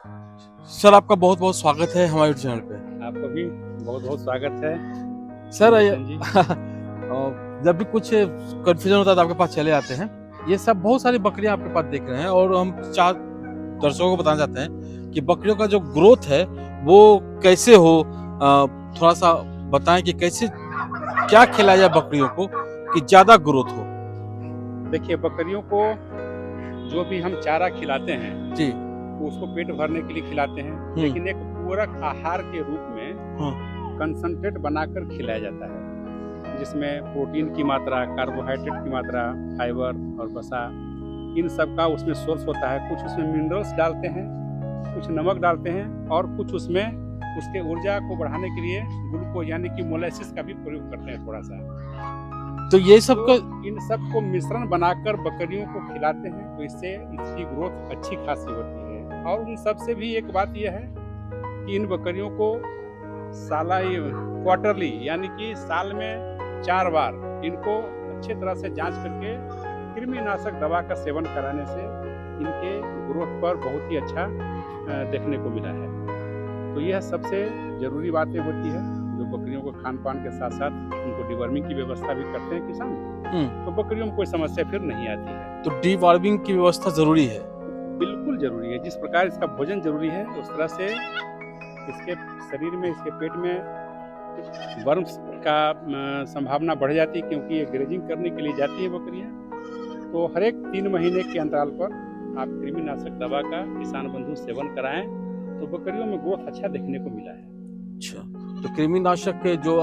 Sir आपका बहुत बहुत स्वागत है हमारे चैनल पे। आपका भी बहुत बहुत स्वागत है सर किशन जी। जब भी कुछ कंफ्यूजन होता है तो आपके पास चले आते हैं। ये सब बहुत सारी बकरियां आपके पास देख रहे हैं और हम चार दर्शकों को बताना चाहते हैं कि बकरियों का जो ग्रोथ है वो कैसे हो। थोड़ा सा बताएं कि कैसे क्या खिलाया जाए बकरियों को कि ज्यादा ग्रोथ हो। देखिए, बकरियों को जो भी हम चारा खिलाते हैं जी। वो उसको पेट भरने के लिए खिलाते हैं, लेकिन एक पूरक आहार के रूप में हाँ। कंसंट्रेट बनाकर खिलाया जाता है, जिसमें प्रोटीन की मात्रा, कार्बोहाइड्रेट की मात्रा, फाइबर और वसा, इन सब का उसमें सोर्स होता है। कुछ उसमें मिनरल्स डालते हैं, कुछ नमक डालते हैं और कुछ उसमें उसके ऊर्जा को बढ़ाने के लिए ग्लूकोज यानी कि मोलेसिस का भी प्रयोग करते हैं थोड़ा सा। तो ये सब तो का इन सब को मिश्रण बनाकर बकरियों को खिलाते हैं, तो इससे इसकी ग्रोथ अच्छी खासी होती है। और उन सब से भी एक बात यह है कि इन बकरियों को क्वार्टरली यानी कि साल में 4 बार इनको अच्छे तरह से जांच करके कृमिनाशक दवा का सेवन कराने से इनके ग्रोथ पर बहुत ही अच्छा देखने को मिला है। तो यह सबसे ज़रूरी बातें होती है जो बकरियों को खान पान के साथ साथ उनको डिवर्मिंग की व्यवस्था भी करते हैं किसान, तो बकरियों में कोई समस्या फिर नहीं आती है। तो डीवॉर्मिंग की व्यवस्था जरूरी है। बिल्कुल जरूरी है। जिस प्रकार इसका भोजन जरूरी है उस तरह से इसके शरीर में, इसके पेट में वर्म्स का संभावना बढ़ जाती है, क्योंकि ये ग्रेजिंग करने के लिए जाती है बकरियां। तो हर एक 3 महीने के अंतराल पर आप कृमिनाशक दवा का किसान बंधु सेवन कराएं, तो बकरियों में ग्रोथ अच्छा देखने को मिला है। अच्छा, तो कृमिनाशक के जो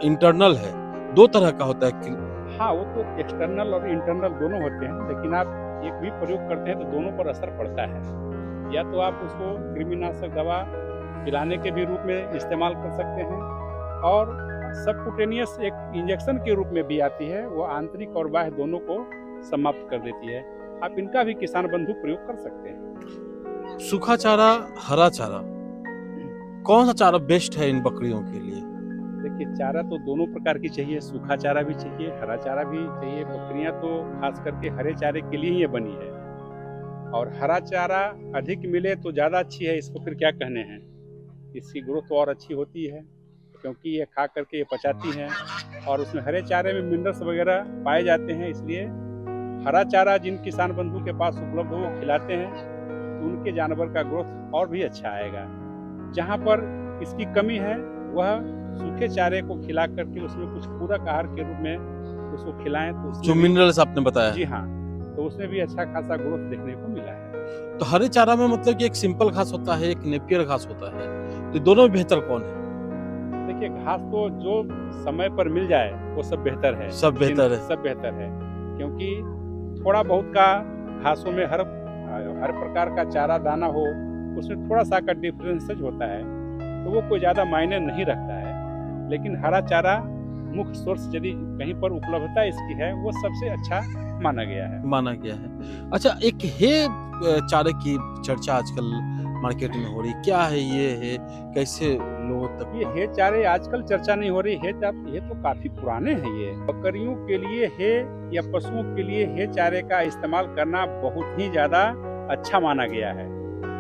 इंटरनल है 2 तरह का होता है। हाँ, वो तो एक्सटर्नल और इंटरनल दोनों होते हैं, लेकिन आप एक भी प्रयोग करते हैं तो दोनों पर असर पड़ता है। या तो आप उसको कृमिनाशक दवा पिलाने के भी रूप में इस्तेमाल कर सकते हैं, और सबकुटेनियस एक इंजेक्शन के रूप में भी आती है, वो आंतरिक और बाह्य दोनों को समाप्त कर देती है। आप इनका भी किसान बंधु प्रयोग कर सकते हैं। सूखा चारा, हरा चारा, कौन सा चारा बेस्ट है इन बकरियों के लिए? देखिए, चारा तो दोनों प्रकार की चाहिए, सूखा चारा भी चाहिए, हरा चारा भी चाहिए। बकरियां तो खास करके हरे चारे के लिए ही ये बनी है, और हरा चारा अधिक मिले तो ज़्यादा अच्छी है। इसको फिर क्या कहने हैं, इसकी ग्रोथ तो और अच्छी होती है, क्योंकि ये खा करके ये पचाती हैं और उसमें हरे चारे में मिनरल्स वगैरह पाए जाते हैं। इसलिए हरा चारा जिन किसान बंधु के पास उपलब्ध हो वो खिलाते हैं, तो उनके जानवर का ग्रोथ और भी अच्छा आएगा। जहाँ पर इसकी कमी है वह सूखे चारे को खिला करके उसमें कुछ पूरक आहार के रूप में उसको खिलाएं, तो जो मिनरल्स आपने बताया। जी हाँ, तो उसमें भी अच्छा खासा ग्रोथ देखने को मिला है। तो हरे चारा में मतलब कि एक सिंपल घास होता है, एक नेपियर घास होता है, तो दोनों में बेहतर कौन है? देखिए, घास तो जो समय पर मिल जाए वो सब बेहतर है। सब बेहतर है। सब बेहतर है, क्योंकि थोड़ा बहुत का घासों में हर प्रकार का चारा दाना हो, उसमें थोड़ा सा का डिफरेंसेज होता है, तो वो कोई ज़्यादा मायने नहीं रखता है। लेकिन हरा चारा मुख्य सोर्स यदि कहीं पर उपलब्धता इसकी है, वो सबसे अच्छा माना गया है। अच्छा, एक है चारे की चर्चा आजकल मार्केट में हो रही, क्या है ये है, कैसे लोगों तक? ये हे चारे आजकल चर्चा नहीं हो रही है, ये तो काफी पुराने हैं। ये बकरियों के लिए हे या पशुओं के लिए हे चारे का इस्तेमाल करना बहुत ही ज्यादा अच्छा माना गया है,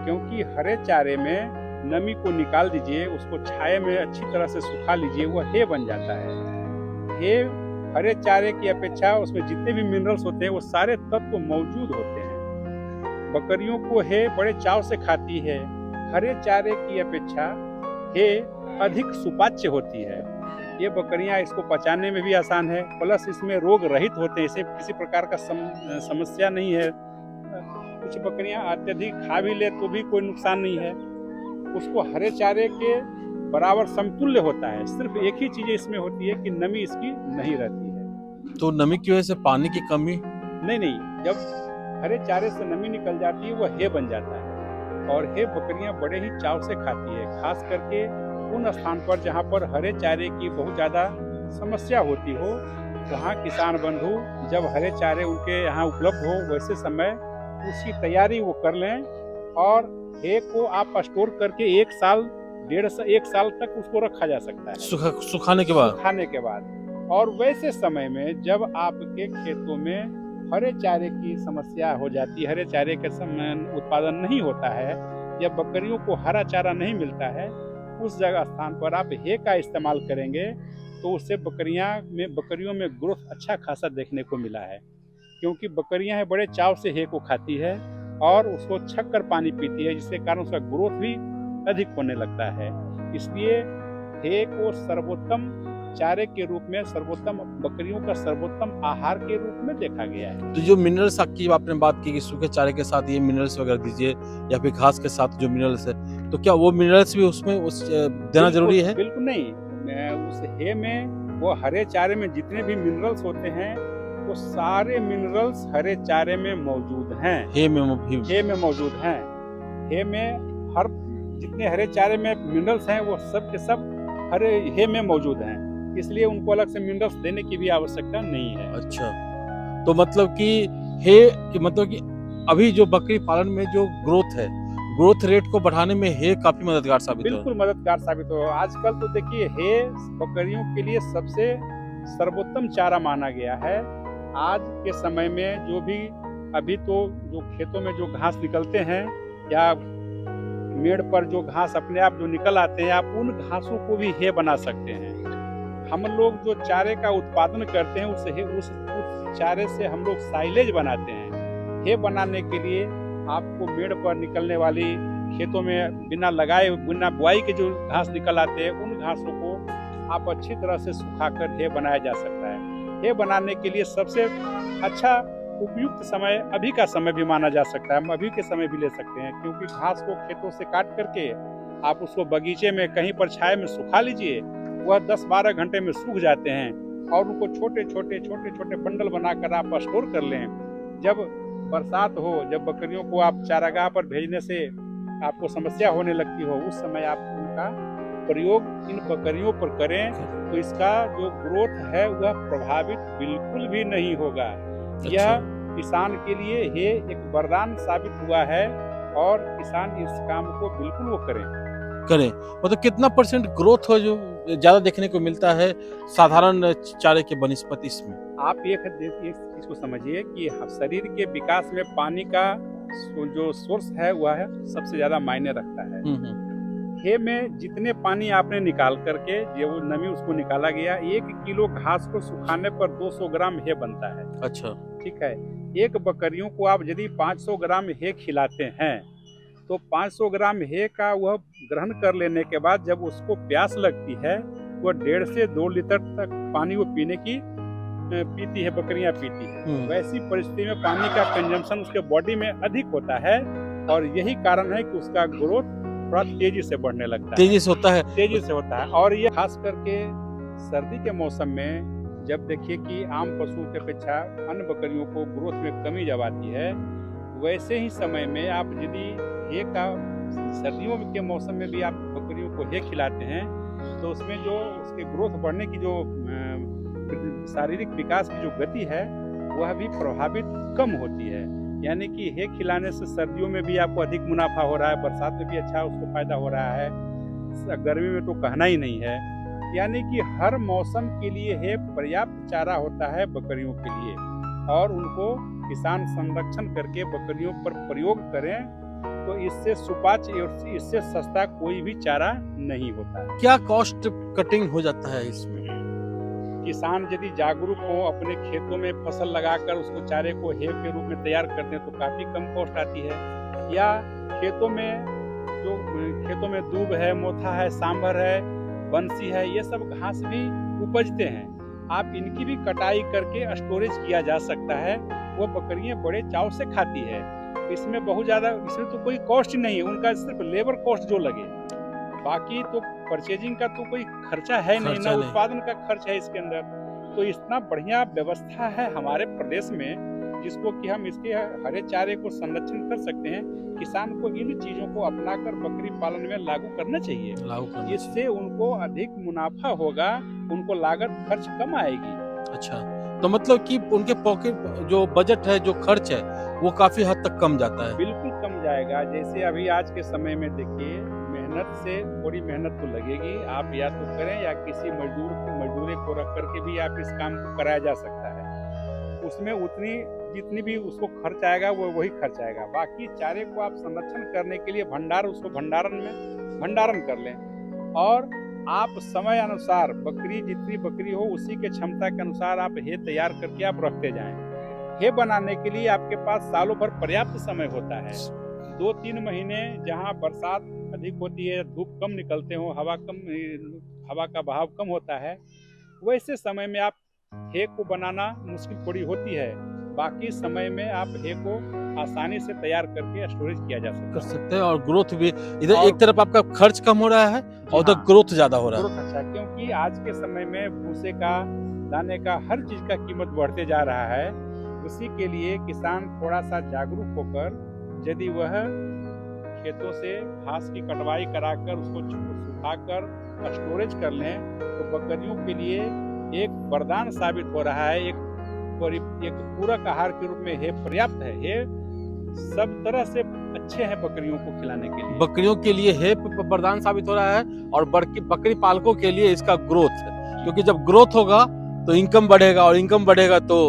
क्योंकि हरे चारे में नमी को निकाल दीजिए, उसको छाये में अच्छी तरह से सुखा लीजिए, वो हे बन जाता है। हे हरे चारे की अपेक्षा उसमें जितने भी मिनरल्स होते हैं वो सारे तत्व मौजूद होते हैं। बकरियों को हे बड़े चाव से खाती है। हरे चारे की अपेक्षा हे अधिक सुपाच्य होती है। ये बकरियां इसको पचाने में भी आसान है, प्लस इसमें रोग रहित होते हैं, इसे किसी प्रकार का समस्या नहीं है। कुछ बकरियां अत्यधिक खा भी ले तो भी कोई नुकसान नहीं है। उसको हरे चारे के बराबर समतुल्य होता है। सिर्फ एक ही चीज इसमें होती है कि नमी इसकी नहीं रहती है। तो नमी की वजह से पानी की कमी? नहीं, जब हरे चारे से नमी निकल जाती है वो हे बन जाता है, और हे बकरियां बड़े ही चाव से खाती है, खास करके उन स्थान पर जहां पर हरे चारे की बहुत ज़्यादा समस्या होती हो। वहां किसान बंधु जब हरे चारे उनके यहाँ उपलब्ध हो, वैसे समय उसकी तैयारी वो कर लें, और हे को आप स्टोर करके 1 साल 1.5 साल तक उसको रखा जा सकता है सुखाने के बाद। और वैसे समय में जब आपके खेतों में हरे चारे की समस्या हो जाती है, हरे चारे का उत्पादन नहीं होता है, या बकरियों को हरा चारा नहीं मिलता है, उस जगह स्थान पर आप हे का इस्तेमाल करेंगे तो उससे बकरियों में ग्रोथ अच्छा खासा देखने को मिला है। क्योंकि बकरियां हैं बड़े चाव से हे को खाती है और उसको छक कर पानी पीती है, जिसके कारण उसका ग्रोथ भी अधिक होने लगता है। इसलिए हे को सर्वोत्तम चारे के रूप में, सर्वोत्तम बकरियों का सर्वोत्तम आहार के रूप में देखा गया है। तो जो मिनरल्स की आपने बात की कि सूखे चारे के साथ ये मिनरल्स वगैरह दीजिए या फिर घास के साथ जो मिनरल्स है, तो क्या वो मिनरल्स भी उसमें देना जरूरी है? बिल्कुल नहीं। उस हे में, वो हरे चारे में जितने भी मिनरल्स होते हैं वो सारे मिनरल्स हरे चारे में मौजूद हैं। हे में मौजूद हैं। हे में हर जितने हरे चारे में मिनरल्स हैं वो सब के सब हरे हे में मौजूद हैं। इसलिए उनको अलग से मिनरल्स देने की भी आवश्यकता नहीं है। अच्छा, तो मतलब कि हे कि मतलब कि अभी जो बकरी पालन में जो ग्रोथ रेट को बढ़ाने में हे काफी मददगार साबित हो। बिल्कुल मददगार साबित हो। आजकल तो देखिए हे बकरियों के लिए सबसे सर्वोत्तम चारा माना गया है। आज के समय में जो भी अभी तो जो खेतों में जो घास निकलते हैं या मेड़ पर जो घास अपने आप जो निकल आते हैं, आप उन घासों को भी हे बना सकते हैं। हम लोग जो चारे का उत्पादन करते हैं उस चारे से हम लोग साइलेज बनाते हैं। हे बनाने के लिए आपको मेड़ पर निकलने वाली खेतों में बिना बुआई के जो घास निकल आते हैं, उन घासों को आप अच्छी तरह से सुखाकर हे बनाया जा सकता है। हे बनाने के लिए सबसे अच्छा उपयुक्त समय अभी का समय भी माना जा सकता है। हम अभी के समय भी ले सकते हैं, क्योंकि घास को खेतों से काट करके आप उसको बगीचे में कहीं पर छाया में सुखा लीजिए, वह 10-12 घंटे में सूख जाते हैं और उनको छोटे छोटे बंडल बनाकर आप स्टोर कर लें। जब बरसात हो, जब बकरियों को आप चारागाह पर भेजने से आपको समस्या होने लगती हो, उस समय आप उनका प्रयोग इन बकरियों पर करें तो इसका जो ग्रोथ है वह प्रभावित बिल्कुल भी नहीं होगा। यह किसान के लिए हे एक वरदान साबित हुआ है और किसान इस काम को बिल्कुल वो करें। मतलब कितना % ग्रोथ हो जो ज्यादा देखने को मिलता है साधारण चारे के बनिस्पत इसमें? आप एक चीज को समझिए कि शरीर के विकास में पानी का जो सोर्स है वह है सबसे ज्यादा मायने रखता है। हे में जितने पानी आपने निकाल करके जो नमी उसको निकाला गया, 1 किलो घास को सुखाने पर 200 ग्राम हे बनता है। अच्छा, ठीक है। एक बकरियों को आप यदि 500 ग्राम हे खिलाते हैं तो 500 ग्राम हे का वह ग्रहण कर लेने के बाद जब उसको प्यास लगती है, वह 1.5 से 2 लीटर तक पानी वो पीती है, बकरियां पीती है। वैसी परिस्थिति में पानी का कंजम्पशन उसके बॉडी में अधिक होता है और यही कारण है कि उसका ग्रोथ थोड़ा तेजी से बढ़ने लगता है। तेजी से होता है। और ये खास करके सर्दी के मौसम में जब देखिए कि आम पशुओं की अपेक्षा अन्य बकरियों को ग्रोथ में कमी जब आती है, वैसे ही समय में आप यदि हे का सर्दियों के मौसम में भी आप बकरियों को हे खिलाते हैं तो उसमें जो उसके ग्रोथ बढ़ने की जो शारीरिक विकास की जो गति है वह भी प्रभावित कम होती है। यानी कि हे खिलाने से सर्दियों में भी आपको अधिक मुनाफा हो रहा है, बरसात में भी अच्छा उसको फायदा हो रहा है, गर्मी में तो कहना ही नहीं है। यानी कि हर मौसम के लिए हे पर्याप्त चारा होता है बकरियों के लिए और उनको किसान संरक्षण करके बकरियों पर प्रयोग करें तो इससे सुपाच्य और इससे सस्ता कोई भी चारा नहीं होता है। क्या कॉस्ट कटिंग हो जाता है इसमें? किसान यदि जागरूक हो, अपने खेतों में फसल लगाकर उसको चारे को हे के रूप में तैयार करते हैं तो काफी कम कॉस्ट आती है। या खेतों में दूब है, मोथा है, सांभर है, बंसी है, ये सब घास भी उपजते हैं। आप इनकी भी कटाई करके स्टोरेज किया जा सकता है। वो बकरियां बड़े चाव से खाती है। इसमें तो कोई कॉस्ट नहीं है, उनका सिर्फ लेबर कॉस्ट जो लगे, बाकी तो परचेजिंग का तो कोई खर्चा है नहीं, ना उत्पादन का खर्च है इसके अंदर। तो इतना बढ़िया व्यवस्था है हमारे प्रदेश में जिसको कि हम इसके हरे चारे को संरक्षण कर सकते हैं। किसान को इन चीजों को अपनाकर बकरी पालन में लागू करना चाहिए। इससे उनको अधिक मुनाफा होगा, उनको लागत खर्च कम आएगी। अच्छा, तो मतलब कि उनके पॉकेट जो बजट है, जो खर्च है, वो काफी हद तक कम जाता है। बिल्कुल कम जाएगा। जैसे अभी आज के समय में देखिए, मेहनत से थोड़ी मेहनत तो लगेगी, आप या तो करें या किसी मजदूरे को रख करके भी आप इस काम को कराया जा सकता है। उसमें उतनी जितनी भी उसको खर्च आएगा वो वही खर्च आएगा। बाकी चारे को आप संरक्षण करने के लिए उसको भंडारण कर लें, और आप समय अनुसार जितनी बकरी हो उसी के क्षमता के अनुसार आप हे तैयार करके आप रखते जाएं। हे बनाने के लिए आपके पास सालों भर पर्याप्त समय होता है। 2-3 महीने जहाँ बरसात अधिक होती है, धूप कम निकलते हो, हवा का बहाव कम होता है, वैसे समय में आप हे को बनाना मुश्किल थोड़ी होती है। बाकी समय में आप हे को आसानी से तैयार करके स्टोरेज किया जा कर सकते हैं, और ग्रोथ भी इधर एक तरफ आपका खर्च कम हो रहा है और उधर ग्रोथ ज्यादा हो रहा है। ग्रोथ अच्छा, क्योंकि आज के समय में भूसे का, दाने का, हर चीज का कीमत बढ़ते जा रहा है। उसी के लिए किसान थोड़ा सा जागरूक होकर यदि वह खेतों से घास की कटवाई कराकर उसको सुखाकर स्टोरेज कर लें तो बकरियों के लिए एक वरदान साबित हो रहा है। एक पूरक आहार के रूप में हे पर्याप्त है। हे सब तरह से अच्छे हैं बकरियों को खिलाने के लिए। बकरियों के लिए हे वरदान साबित हो रहा है, और बकरी पालकों के लिए इसका ग्रोथ है, क्योंकि जब ग्रोथ होगा तो इनकम बढ़ेगा, और इनकम बढ़ेगा तो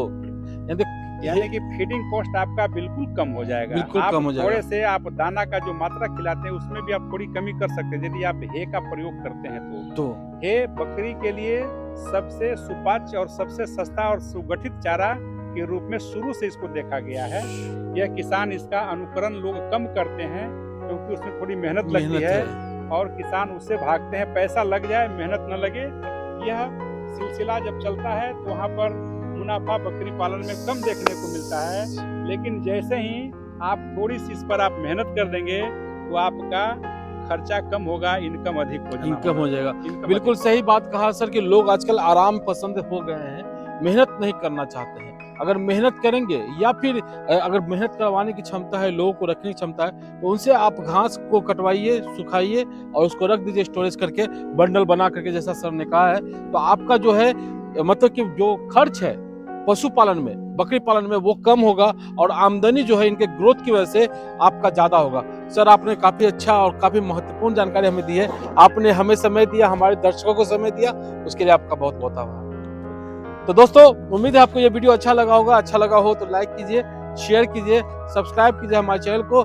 यानी कि फीडिंग कॉस्ट आपका बिल्कुल कम हो जाएगा। बिल्कुल कम हो जाएगा। थोड़े से आप दाना का जो मात्रा खिलाते हैं उसमें भी आप थोड़ी कमी कर सकते हैं यदि आप हे का प्रयोग करते हैं तो। हे बकरी के लिए सबसे सुपाच्य और सबसे सस्ता और सुगठित चारा के रूप में शुरू से इसको देखा गया है। यह किसान इसका अनुकरण लोग कम करते हैं क्योंकि उसमें थोड़ी मेहनत लगती है और किसान उससे भागते हैं, पैसा लग जाए मेहनत न लगे। यह सिलसिला जब चलता है तो वहाँ पर मुनाफा बकरी पालन में कम देखने को मिलता है, लेकिन जैसे ही आप थोड़ी सी इस पर आप मेहनत कर देंगे तो आपका खर्चा कम होगा, इनकम अधिक हो जाएगा। बिल्कुल सही बात कहा सर कि लोग आजकल आराम पसंद हो गए हैं, मेहनत नहीं करना चाहते हैं। अगर मेहनत करेंगे या फिर अगर मेहनत करवाने की क्षमता है, लोगों को रखने की क्षमता है, तो उनसे आप घास को कटवाइए, सुखाइए और उसको रख दीजिए स्टोरेज करके, बंडल बना करके, जैसा सर ने कहा है। तो आपका जो है मतलब कि जो खर्च है पशुपालन में, बकरी पालन में, वो कम होगा और आमदनी जो है इनके ग्रोथ की वजह से आपका ज्यादा होगा। सर आपने काफी अच्छा और काफी महत्वपूर्ण जानकारी हमें दी है। आपने हमें समय दिया, हमारे दर्शकों को समय दिया, उसके लिए आपका बहुत बहुत आभार। तो दोस्तों उम्मीद है आपको ये वीडियो अच्छा लगा होगा। अच्छा लगा हो तो लाइक कीजिए, शेयर कीजिए, सब्सक्राइब कीजिए हमारे चैनल को।